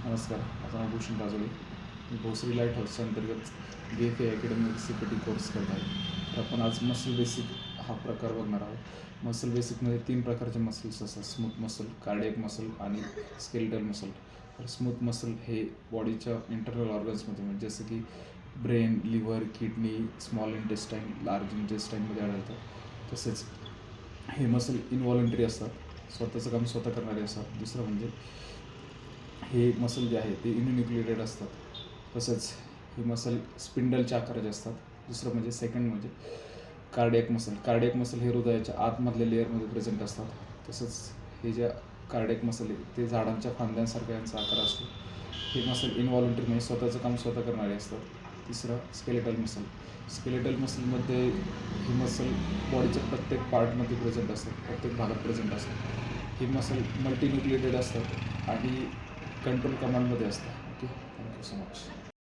नमस्कार, माझं नाव भूषण राजोळे. मी भोसरी लाईट हाऊसच्या अंतर्गत BFA अकॅडमी CPT कोर्स करत आहे. तर आपण आज मसल बेसिक हा प्रकार बघणार आहोत. मसल बेसिकमध्ये 3 प्रकारचे मसल्स असतात: स्मूथ मसल, कार्डियक मसल आणि स्केलेटल मसल. तर स्मूथ मसल हे बॉडीच्या इंटरनल ऑर्गन्समध्ये म्हणजे जसं की brain, liver, kidney, small intestine, large इंटेस्टाईनमध्ये आढळतात. तसेच हे मसल इनव्हॉलंटरी असतात, स्वतःचं काम स्वतः करणारे असतात. दुसरं म्हणजे हे मसल जे आहे ते युनिन्यूक्लिएटेड असतात. तसंच हे मसल स्पिंडलच्या आकाराचे असतात. दुसरं म्हणजे सेकंड म्हणजे कार्डियक मसल. कार्डियक मसल हे हृदयाच्या आतमधल्या लेअरमध्ये प्रेझेंट असतात. तसंच हे जे कार्डियक मसल आहे ते झाडांच्या फांद्यांसारखा यांचा आकार असतो. हे मसल इनव्हॉलंटरी म्हणजे स्वतःचं काम स्वतः करणारे असतात. तिसरं स्केलेटल मसल. स्केलेटल मसलमध्ये हे मसल बॉडीच्या प्रत्येक पार्टमध्ये प्रेझेंट असतात, प्रत्येक भागात प्रेझेंट असतात. हे मसल मल्टीन्यूक्लिएटेड असतात आणि कंट्रोल कमांडमध्ये असतात. Okay, thank you so much.